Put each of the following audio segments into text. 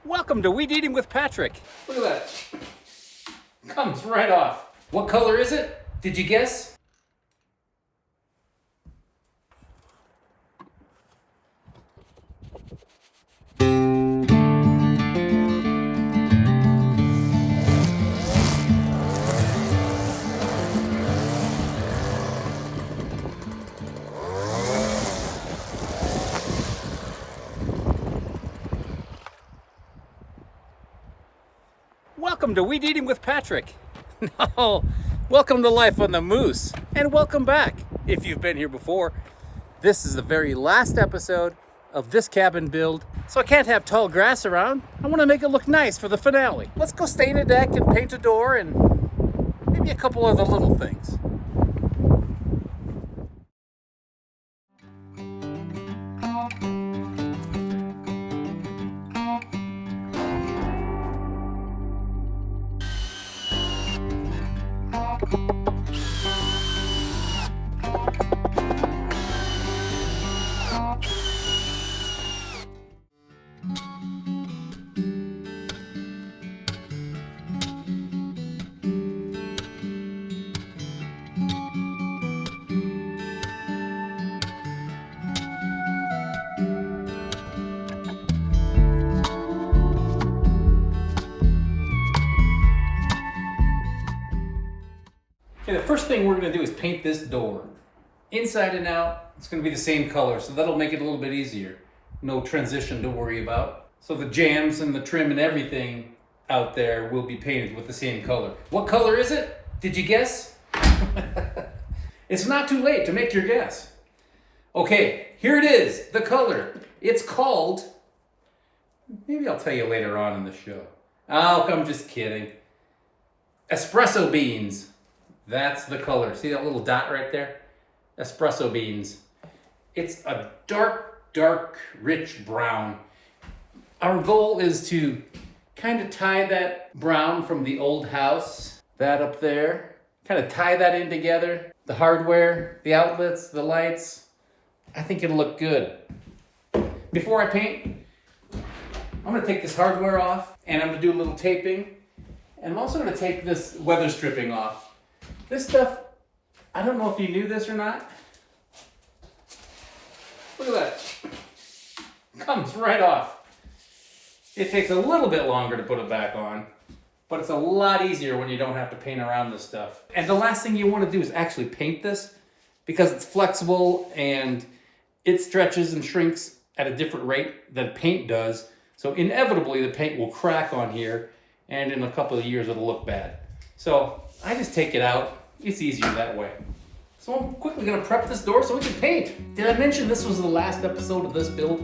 Welcome to Weed Eating with Patrick. Look at that. Comes right off. What color is it? Did you guess? Welcome to Weed Eating with Patrick. No, welcome to Life on the Moose, and welcome back if you've been here before. This is the very last episode of this cabin build, so I can't have tall grass around. I want to make it look nice for the finale. Let's go stain a deck and paint a door and maybe a couple other little things. Okay, the first thing we're going to do is paint this door. Inside and out, it's going to be the same color, so that'll make it a little bit easier. No transition to worry about. So the jambs and the trim and everything out there will be painted with the same color. What color is it? Did you guess? It's not too late to make your guess. Okay, here it is, the color. It's called, maybe I'll tell you later on in the show. Oh, I'm just kidding. Espresso beans. That's the color. See that little dot right there? Espresso beans. It's a dark, rich brown. Our goal is to kind of tie that brown from the old house, that up there, kind of tie that in together. The hardware, the outlets, the lights. I think it'll look good. Before I paint, I'm going to take this hardware off and I'm going to do a little taping. And I'm also going to take this weather stripping off. This stuff, I don't know if you knew this or not. Look at that. Comes right off. It takes a little bit longer to put it back on, but it's a lot easier when you don't have to paint around this stuff. And the last thing you want to do is actually paint this because it's flexible and it stretches and shrinks at a different rate than paint does. So inevitably the paint will crack on here and in a couple of years it'll look bad. So I just take it out. It's easier that way. So I'm quickly going to prep this door so we can paint. Did I mention this was the last episode of this build?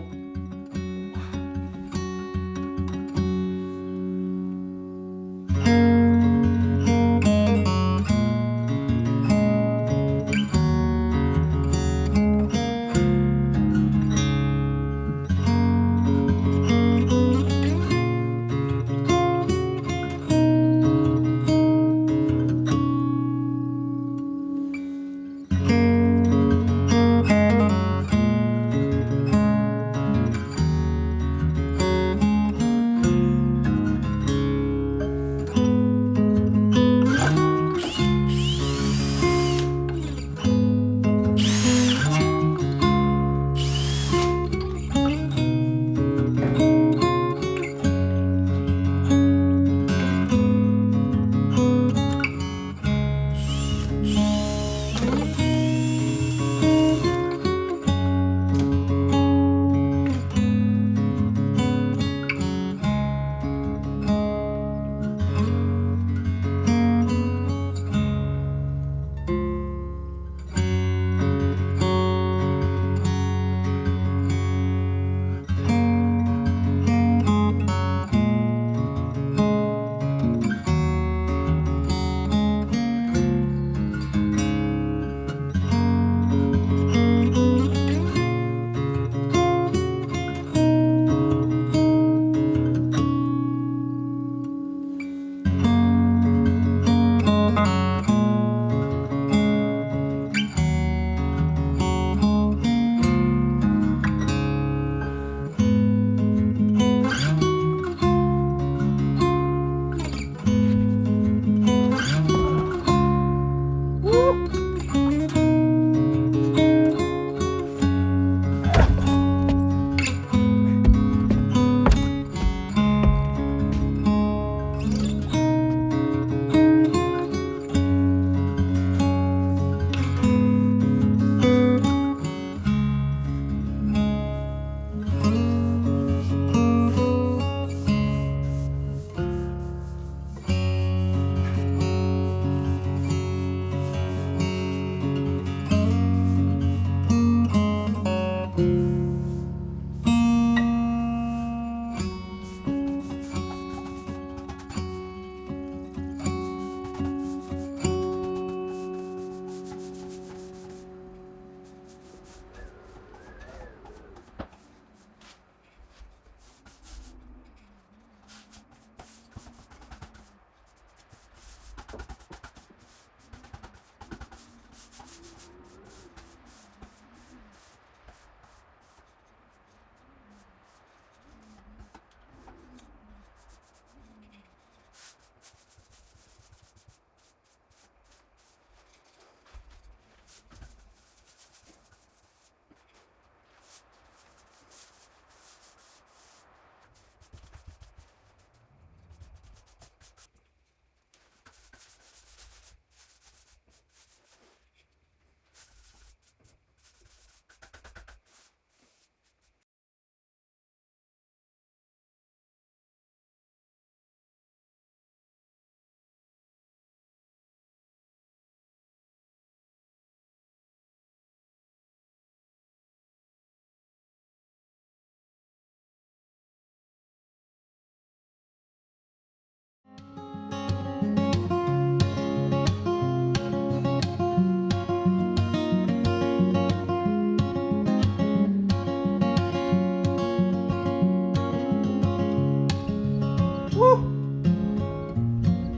Woo!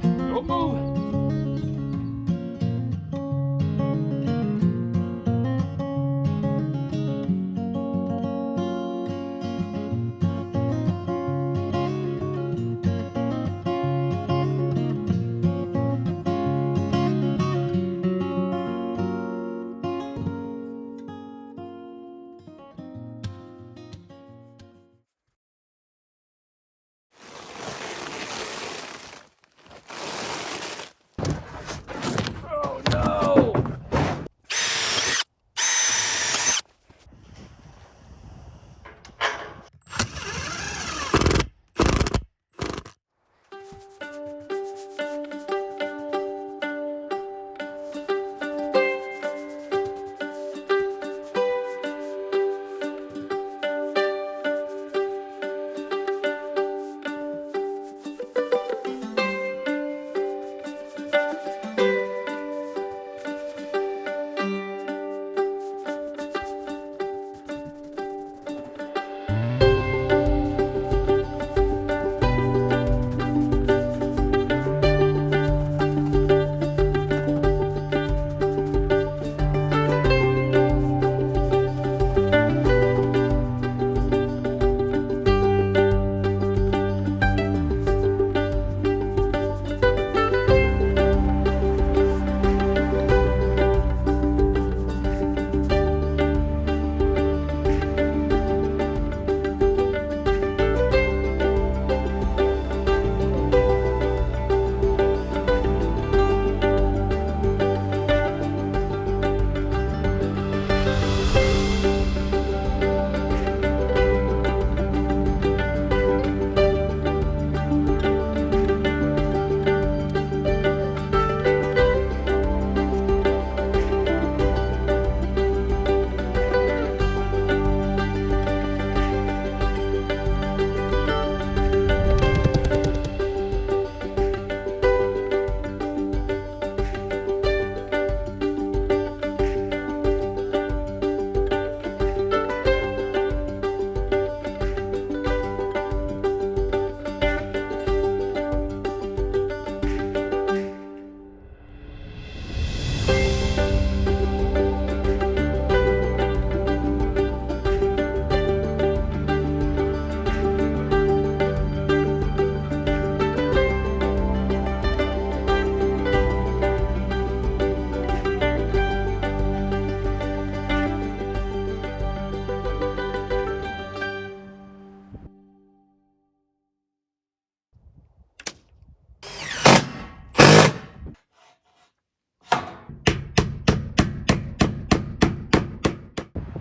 Don't move. Oh no!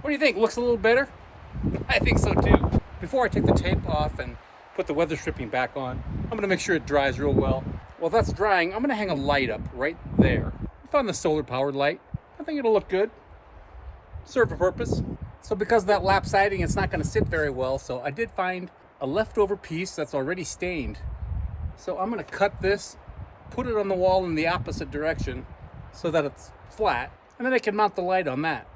What do you think? Looks a little better? I think so too. Before I take the tape off and put the weather stripping back on, I'm gonna make sure it dries real well. While that's drying, I'm gonna hang a light up right there. I found the solar powered light. I think it'll look good. Serve a purpose. So because of that lap siding, it's not gonna sit very well, so I did find a leftover piece that's already stained. So I'm gonna cut this, put it on the wall in the opposite direction so that it's flat, and then I can mount the light on that.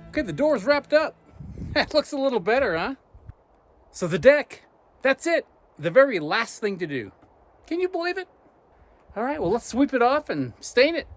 Okay, the door's wrapped up. That looks a little better, huh? So the deck, that's it. The very last thing to do. Can you believe it? All right, well, let's sweep it off and stain it.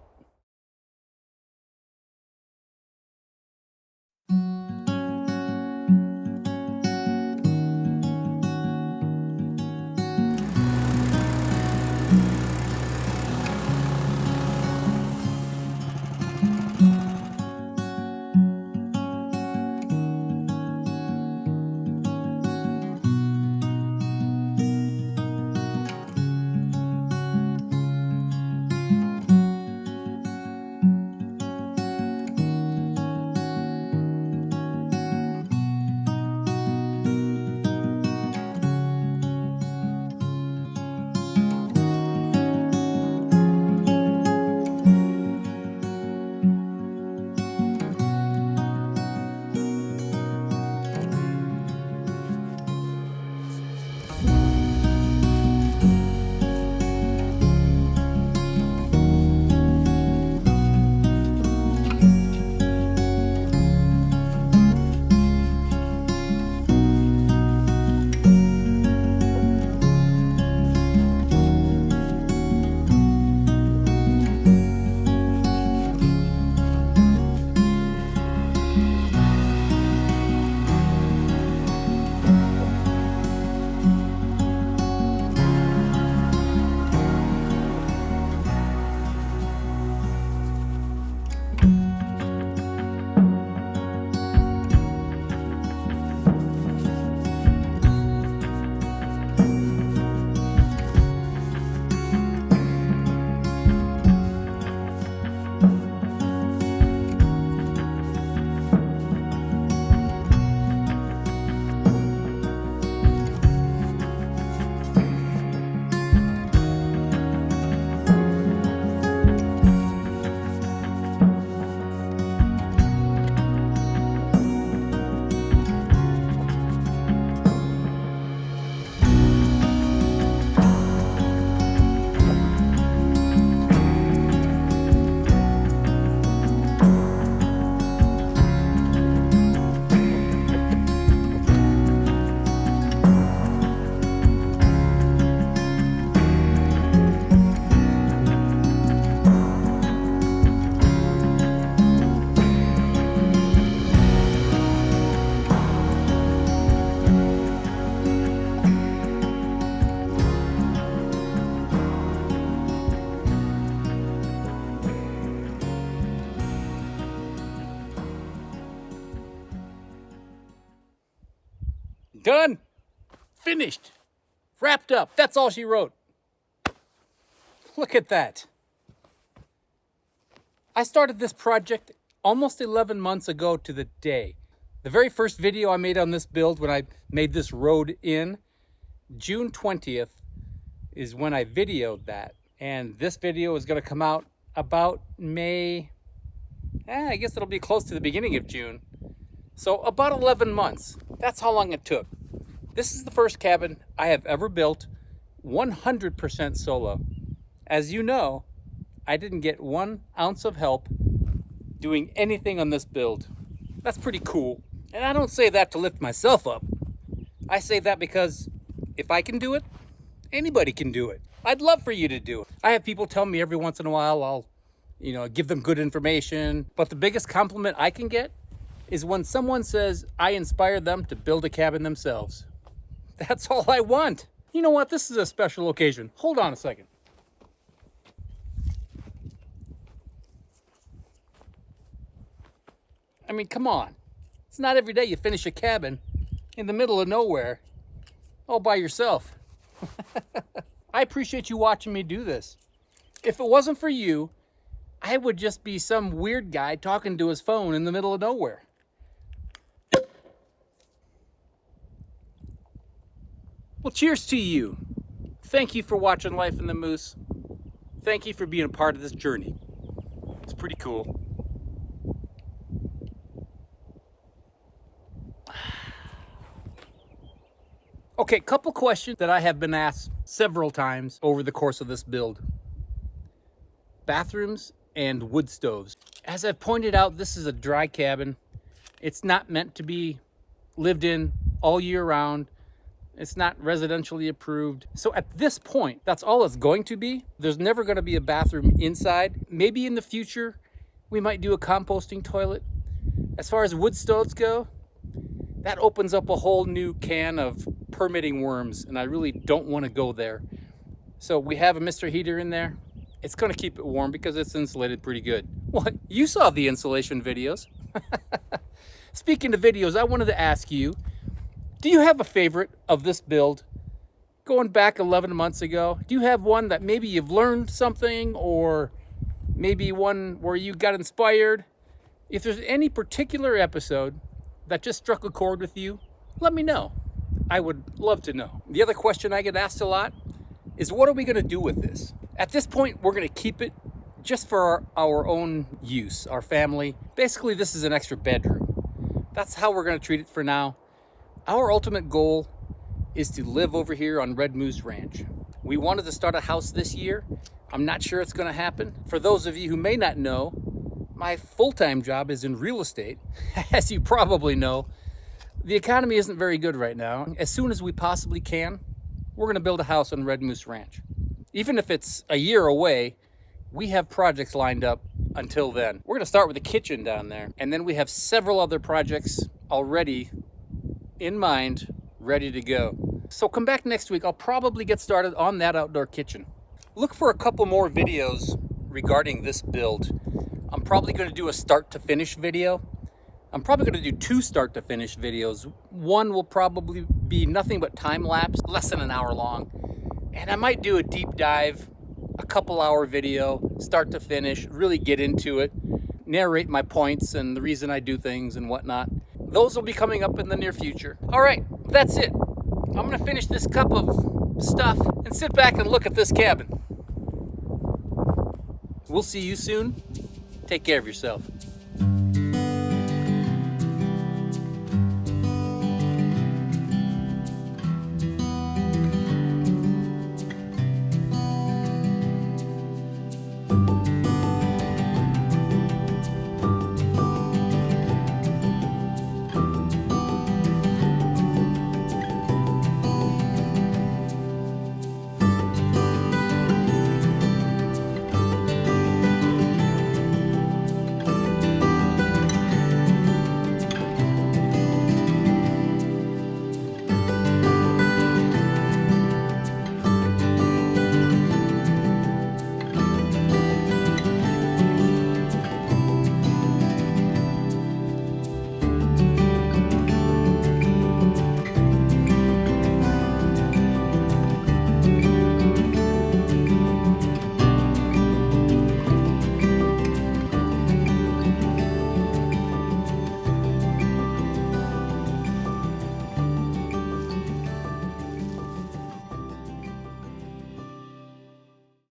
Done. Finished. Wrapped up. That's all she wrote. Look at that. I started this project almost 11 months ago to the day. The very first video I made on this build when I made this road in, June 20th is when I videoed that. And this video is going to come out about May, I guess it'll be close to the beginning of June. So about 11 months. That's how long it took. This is the first cabin I have ever built 100% solo. As you know, I didn't get 1 ounce of help doing anything on this build. That's pretty cool. And I don't say that to lift myself up. I say that because if I can do it, anybody can do it. I'd love for you to do it. I have people tell me every once in a while I'll, give them good information. But the biggest compliment I can get is when someone says I inspired them to build a cabin themselves. That's all I want. You know what? This is a special occasion. Hold on a second. I mean, come on. It's not every day you finish a cabin in the middle of nowhere all by yourself. I appreciate you watching me do this. If it wasn't for you, I would just be some weird guy talking to his phone in the middle of nowhere. Well, cheers to you. Thank you for watching Life in the Moose. Thank you for being a part of this journey. It's pretty cool. Okay, couple questions that I have been asked several times over the course of this build. Bathrooms and wood stoves. As I've pointed out, this is a dry cabin. It's not meant to be lived in all year round. It's not residentially approved. So at this point, that's all it's going to be. There's never going to be a bathroom inside. Maybe in the future, we might do a composting toilet. As far as wood stoves go, that opens up a whole new can of permitting worms, and I really don't want to go there. So we have a Mr. Heater in there. It's going to keep it warm because it's insulated pretty good. Well, you saw the insulation videos. Speaking of videos, I wanted to ask you, do you have a favorite of this build? Going back 11 months ago, do you have one that maybe you've learned something, or maybe one where you got inspired? If there's any particular episode that just struck a chord with you, let me know. I would love to know. The other question I get asked a lot is, what are we going to do with this? At this point, we're going to keep it just for our own use, our family. Basically, this is an extra bedroom. That's how we're going to treat it for now. Our ultimate goal is to live over here on Red Moose Ranch. We wanted to start a house this year. I'm not sure it's going to happen. For those of you who may not know, my full-time job is in real estate. As you probably know, the economy isn't very good right now. As soon as we possibly can, we're going to build a house on Red Moose Ranch. Even if it's a year away, we have projects lined up until then. We're going to start with the kitchen down there, and then we have several other projects already in mind, ready to go. So come back next week. I'll probably get started on that outdoor kitchen. Look for a couple more videos regarding this build. I'm probably going to do a start to finish video. I'm probably going to do 2 start to finish videos. One will probably be nothing but time lapse, less than an hour long. And I might do a deep dive, a couple hour video, start to finish, really get into it, narrate my points and the reason I do things and whatnot. Those will be coming up in the near future. All right, that's it. I'm going to finish this cup of stuff and sit back and look at this cabin. We'll see you soon. Take care of yourself.